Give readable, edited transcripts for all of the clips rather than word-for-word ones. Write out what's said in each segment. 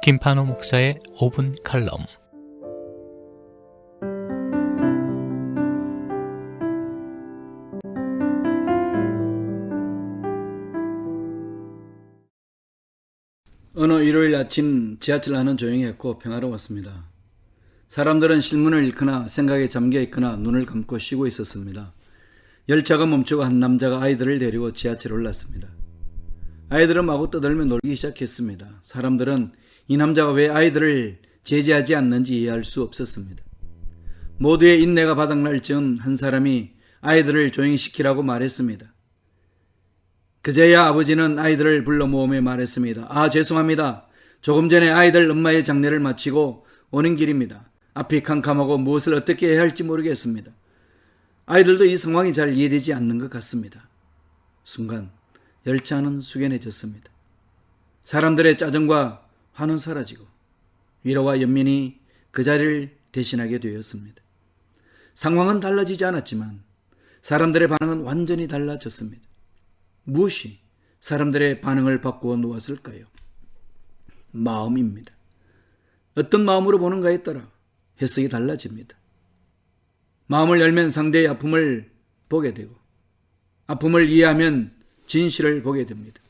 김판호 목사의 5분 칼럼. 어느 일요일 아침 지하철 안은 조용했고 평화로웠습니다. 사람들은 실문을 읽거나 생각에 잠겨 있거나 눈을 감고 쉬고 있었습니다. 열차가 멈추고 한 남자가 아이들을 데리고 지하철에 올랐습니다. 아이들은 마구 떠들며 놀기 시작했습니다. 사람들은 이 남자가 왜 아이들을 제지하지 않는지 이해할 수 없었습니다. 모두의 인내가 바닥날 즈음 한 사람이 아이들을 조용히 시키라고 말했습니다. 그제야 아버지는 아이들을 불러 모으며 말했습니다. 죄송합니다. 조금 전에 아이들 엄마의 장례를 마치고 오는 길입니다. 앞이 캄캄하고 무엇을 어떻게 해야 할지 모르겠습니다. 아이들도 이 상황이 잘 이해되지 않는 것 같습니다. 순간 열차는 숙연해졌습니다. 사람들의 짜증과 화는 사라지고 위로와 연민이 그 자리를 대신하게 되었습니다. 상황은 달라지지 않았지만 사람들의 반응은 완전히 달라졌습니다. 무엇이 사람들의 반응을 바꾸어 놓았을까요? 마음입니다. 어떤 마음으로 보는가에 따라 해석이 달라집니다. 마음을 열면 상대의 아픔을 보게 되고 아픔을 이해하면 진실을 보게 됩니다.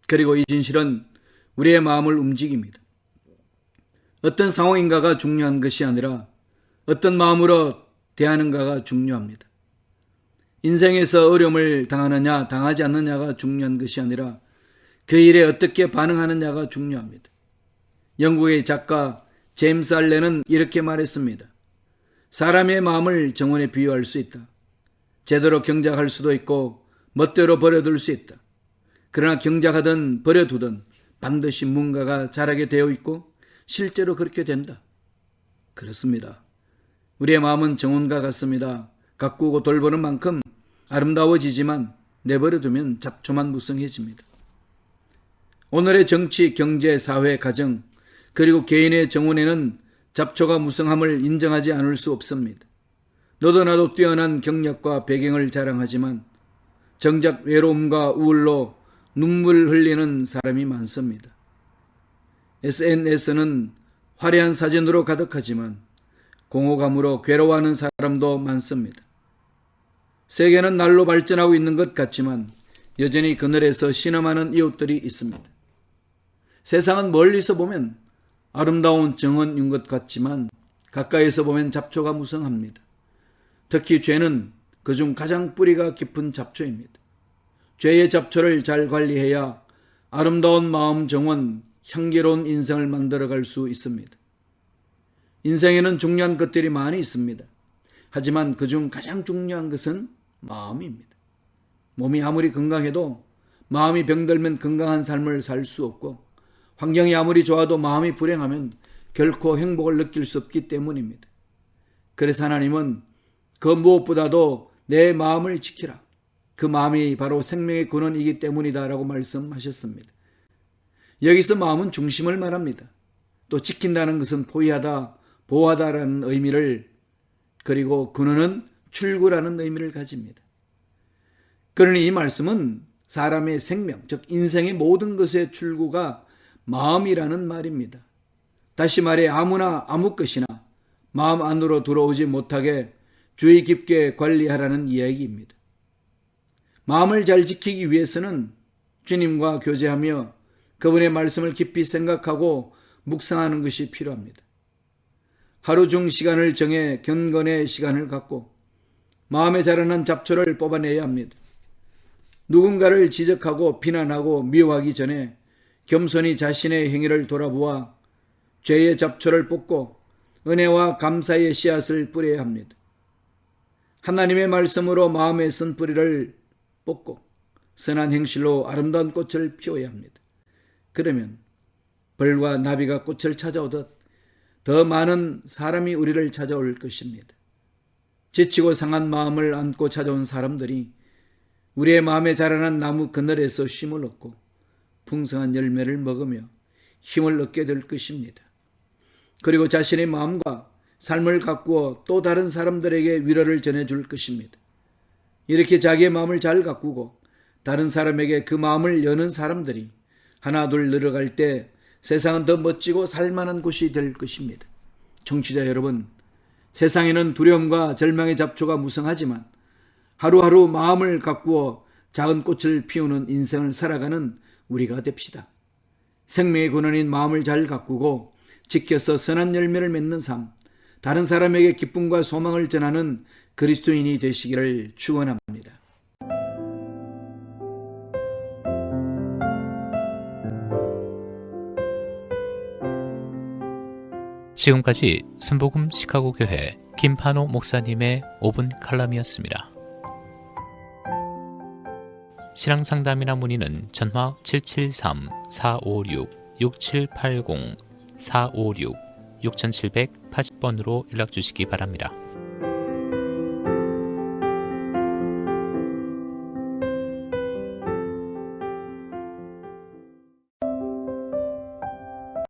그리고 이 진실은 우리의 마음을 움직입니다. 어떤 상황인가가 중요한 것이 아니라 어떤 마음으로 대하는가가 중요합니다. 인생에서 어려움을 당하느냐 당하지 않느냐가 중요한 것이 아니라 그 일에 어떻게 반응하느냐가 중요합니다. 영국의 작가 제임스 알렌은 이렇게 말했습니다. 사람의 마음을 정원에 비유할 수 있다. 제대로 경작할 수도 있고 멋대로 버려둘 수 있다. 그러나 경작하든 버려두든 반드시 뭔가가 자라게 되어 있고 실제로 그렇게 된다. 그렇습니다. 우리의 마음은 정원과 같습니다. 가꾸고 돌보는 만큼 아름다워지지만 내버려두면 잡초만 무성해집니다. 오늘의 정치, 경제, 사회, 가정 그리고 개인의 정원에는 잡초가 무성함을 인정하지 않을 수 없습니다. 너도 나도 뛰어난 경력과 배경을 자랑하지만 정작 외로움과 우울로 눈물 흘리는 사람이 많습니다. SNS는 화려한 사진으로 가득하지만 공허감으로 괴로워하는 사람도 많습니다. 세계는 날로 발전하고 있는 것 같지만 여전히 그늘에서 신음하는 이웃들이 있습니다. 세상은 멀리서 보면 아름다운 정원인 것 같지만 가까이서 보면 잡초가 무성합니다. 특히 죄는 그중 가장 뿌리가 깊은 잡초입니다. 죄의 잡초를 잘 관리해야 아름다운 마음 정원, 향기로운 인생을 만들어갈 수 있습니다. 인생에는 중요한 것들이 많이 있습니다. 하지만 그중 가장 중요한 것은 마음입니다. 몸이 아무리 건강해도 마음이 병들면 건강한 삶을 살 수 없고 환경이 아무리 좋아도 마음이 불행하면 결코 행복을 느낄 수 없기 때문입니다. 그래서 하나님은 그 무엇보다도 내 마음을 지키라. 그 마음이 바로 생명의 근원이기 때문이다 라고 말씀하셨습니다. 여기서 마음은 중심을 말합니다. 또 지킨다는 것은 포위하다, 보호하다라는 의미를 그리고 근원은 출구라는 의미를 가집니다. 그러니 이 말씀은 사람의 생명, 즉 인생의 모든 것의 출구가 마음이라는 말입니다. 다시 말해 아무나 아무 것이나 마음 안으로 들어오지 못하게 주의 깊게 관리하라는 이야기입니다. 마음을 잘 지키기 위해서는 주님과 교제하며 그분의 말씀을 깊이 생각하고 묵상하는 것이 필요합니다. 하루 중 시간을 정해 경건의 시간을 갖고 마음에 자라난 잡초를 뽑아내야 합니다. 누군가를 지적하고 비난하고 미워하기 전에 겸손히 자신의 행위를 돌아보아 죄의 잡초를 뽑고 은혜와 감사의 씨앗을 뿌려야 합니다. 하나님의 말씀으로 마음에 쓴 뿌리를 뽑고 선한 행실로 아름다운 꽃을 피워야 합니다. 그러면 벌과 나비가 꽃을 찾아오듯 더 많은 사람이 우리를 찾아올 것입니다. 지치고 상한 마음을 안고 찾아온 사람들이 우리의 마음에 자라난 나무 그늘에서 쉼을 얻고 풍성한 열매를 먹으며 힘을 얻게 될 것입니다. 그리고 자신의 마음과 삶을 가꾸어 또 다른 사람들에게 위로를 전해줄 것입니다. 이렇게 자기의 마음을 잘 가꾸고 다른 사람에게 그 마음을 여는 사람들이 하나 둘 늘어갈 때 세상은 더 멋지고 살만한 곳이 될 것입니다. 청취자 여러분, 세상에는 두려움과 절망의 잡초가 무성하지만 하루하루 마음을 가꾸어 작은 꽃을 피우는 인생을 살아가는 우리가 됩시다. 생명의 근원인 마음을 잘 가꾸고 지켜서 선한 열매를 맺는 삶, 다른 사람에게 기쁨과 소망을 전하는 그리스도인이 되시기를 축원합니다. 지금까지 순복음 시카고 교회 김판호 목사님의 5분 칼럼이었습니다. 신앙 상담이나 문의는 전화 773-456-6780 456-6780번으로 연락 주시기 바랍니다.